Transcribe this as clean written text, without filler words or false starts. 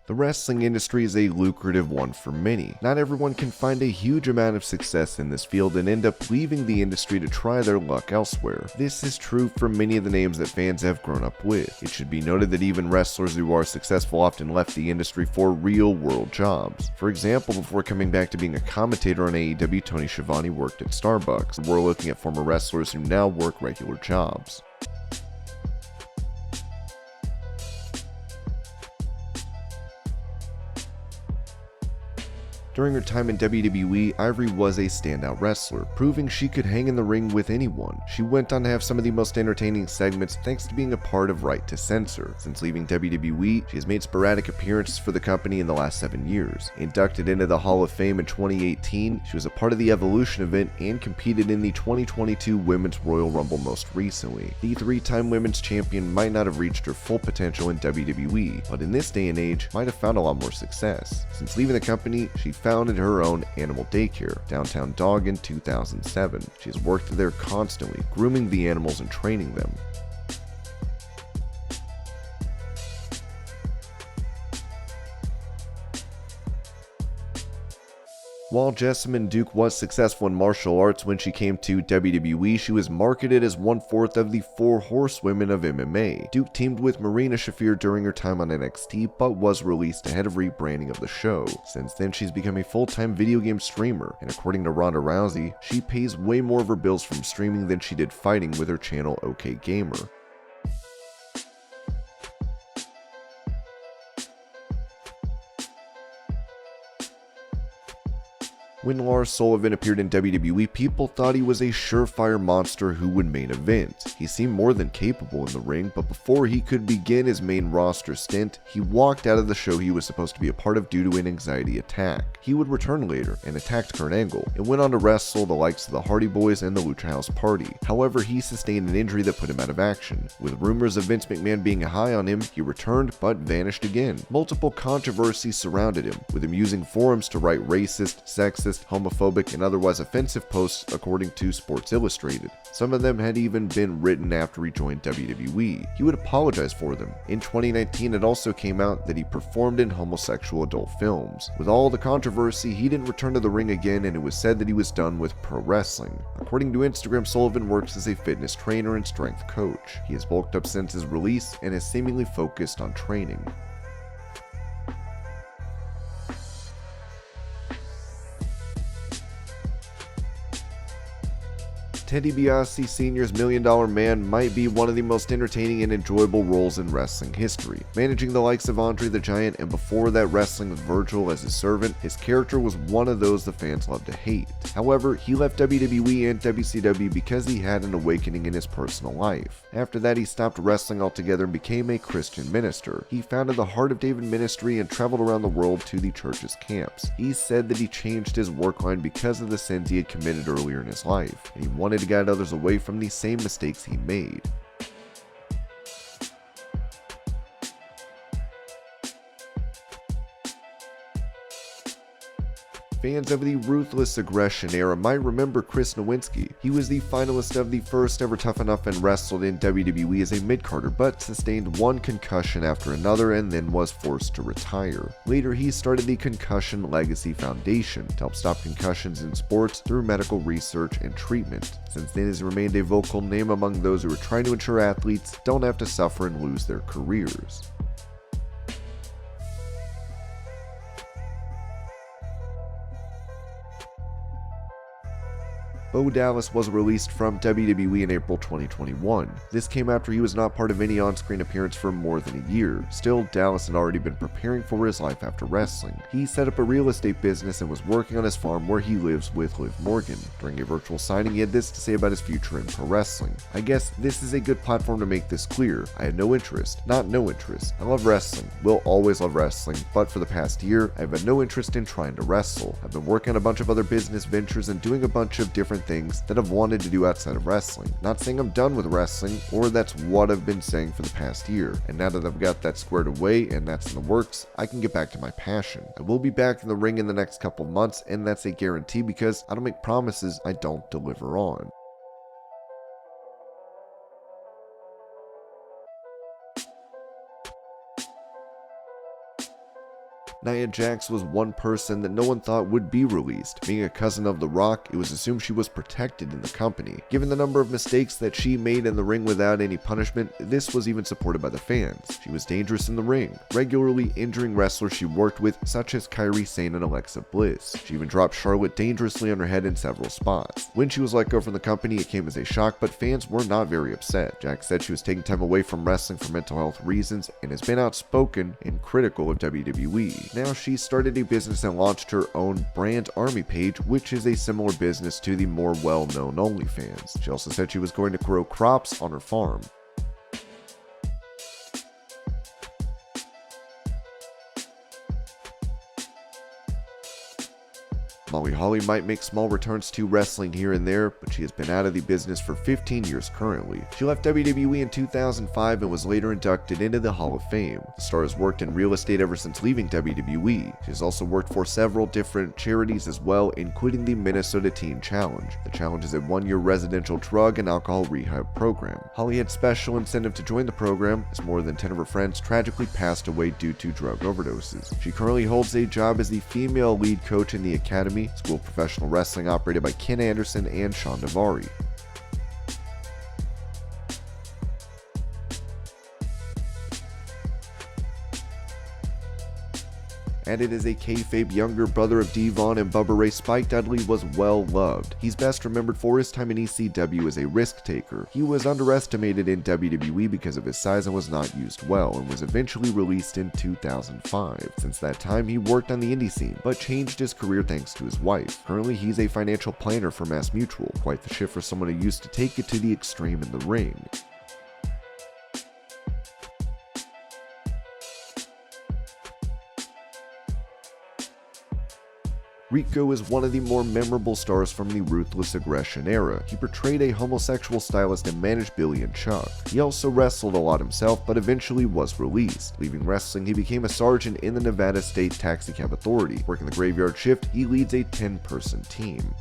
The wrestling industry is a lucrative one for many. Not everyone can find a huge amount of success in this field and end up leaving the industry to try their luck elsewhere. This is true for many of the names that fans have grown up with. It should be noted that even wrestlers who are successful often left the industry for real-world jobs. For example, before coming back to being a commentator on AEW, Tony Schiavone worked at Starbucks. We're looking at former wrestlers who now work regular jobs. During her time in WWE, Ivory was a standout wrestler, proving she could hang in the ring with anyone. She went on to have some of the most entertaining segments thanks to being a part of Right to Censor. Since leaving WWE, she has made sporadic appearances for the company in the last 7 years. Inducted into the Hall of Fame in 2018, she was a part of the Evolution event and competed in the 2022 Women's Royal Rumble most recently. The 3-time women's champion might not have reached her full potential in WWE, but in this day and age might have found a lot more success. Since leaving the company, she founded her own animal daycare, Downtown Dog, in 2007. She has worked there constantly, grooming the animals and training them. While Jessamyn Duke was successful in martial arts when she came to WWE, she was marketed as 1/4 of the 4 horsewomen of MMA. Duke teamed with Marina Shafir during her time on NXT, but was released ahead of rebranding of the show. Since then, she's become a full-time video game streamer, and according to Ronda Rousey, she pays way more of her bills from streaming than she did fighting with her channel OK Gamer. When Lars Sullivan appeared in WWE, people thought he was a surefire monster who would main event. He seemed more than capable in the ring, but before he could begin his main roster stint, he walked out of the show he was supposed to be a part of due to an anxiety attack. He would return later and attacked Kurt Angle, and went on to wrestle the likes of the Hardy Boys and the Lucha House Party. However, he sustained an injury that put him out of action. With rumors of Vince McMahon being high on him, he returned but vanished again. Multiple controversies surrounded him, with him using forums to write racist, sexist, homophobic, and otherwise offensive posts according to Sports Illustrated. Some of them had even been written after he joined WWE. He would apologize for them. In 2019, it also came out that he performed in homosexual adult films. With all the controversy, he didn't return to the ring again, and it was said that he was done with pro wrestling. According to Instagram, Sullivan works as a fitness trainer and strength coach. He has bulked up since his release and has seemingly focused on training. Ted DiBiase Sr.'s $1 Million Man might be one of the most entertaining and enjoyable roles in wrestling history. Managing the likes of Andre the Giant and before that wrestling with Virgil as his servant, his character was one of those the fans love to hate. However, he left WWE and WCW because he had an awakening in his personal life. After that, he stopped wrestling altogether and became a Christian minister. He founded the Heart of David Ministry and traveled around the world to the church's camps. He said that he changed his work line because of the sins he had committed earlier in his life, and he wanted to guide others away from the same mistakes he made. Fans of the Ruthless Aggression era might remember Chris Nowinski. He was the finalist of the first ever Tough Enough and wrestled in WWE as a mid-carder, but sustained one concussion after another and then was forced to retire. Later, he started the Concussion Legacy Foundation to help stop concussions in sports through medical research and treatment. Since then, he has remained a vocal name among those who are trying to ensure athletes don't have to suffer and lose their careers. Bo Dallas was released from WWE in April 2021. This came after he was not part of any on-screen appearance for more than a year. Still, Dallas had already been preparing for his life after wrestling. He set up a real estate business and was working on his farm where he lives with Liv Morgan. During a virtual signing, he had this to say about his future in pro wrestling. "I guess this is a good platform to make this clear. I had no interest. Not no interest. I love wrestling. Will always love wrestling, but for the past year, I've had no interest in trying to wrestle. I've been working on a bunch of other business ventures and doing a bunch of different things that I've wanted to do outside of wrestling. Not saying I'm done with wrestling, or that's what I've been saying for the past year. And now that I've got that squared away and that's in the works, I can get back to my passion. I will be back in the ring in the next couple of months, and that's a guarantee because I don't make promises I don't deliver on." Nia Jax was one person that no one thought would be released. Being a cousin of The Rock, it was assumed she was protected in the company. Given the number of mistakes that she made in the ring without any punishment, this was even supported by the fans. She was dangerous in the ring, regularly injuring wrestlers she worked with such as Kairi Sane and Alexa Bliss. She even dropped Charlotte dangerously on her head in several spots. When she was let go from the company, it came as a shock, but fans were not very upset. Jax said she was taking time away from wrestling for mental health reasons and has been outspoken and critical of WWE. Now she started a business and launched her own brand Army page, which is a similar business to the more well-known OnlyFans. She also said she was going to grow crops on her farm. Molly Holly might make small returns to wrestling here and there, but she has been out of the business for 15 years currently. She left WWE in 2005 and was later inducted into the Hall of Fame. The star has worked in real estate ever since leaving WWE. She has also worked for several different charities as well, including the Minnesota Teen Challenge. The challenge is a one-year residential drug and alcohol rehab program. Holly had special incentive to join the program, as more than 10 of her friends tragically passed away due to drug overdoses. She currently holds a job as the female lead coach in the Academy, school of professional wrestling operated by Ken Anderson and Sean Navari. Added as a kayfabe younger brother of Devon and Bubba Ray, Spike Dudley was well loved. He's best remembered for his time in ECW as a risk taker. He was underestimated in WWE because of his size and was not used well, and was eventually released in 2005. Since that time, he worked on the indie scene, but changed his career thanks to his wife. Currently, he's a financial planner for MassMutual, quite the shift for someone who used to take it to the extreme in the ring. Rico is one of the more memorable stars from the Ruthless Aggression era. He portrayed a homosexual stylist and managed Billy and Chuck. He also wrestled a lot himself, but eventually was released. Leaving wrestling, he became a sergeant in the Nevada State Taxicab Authority. Working the graveyard shift, he leads a 10-person team.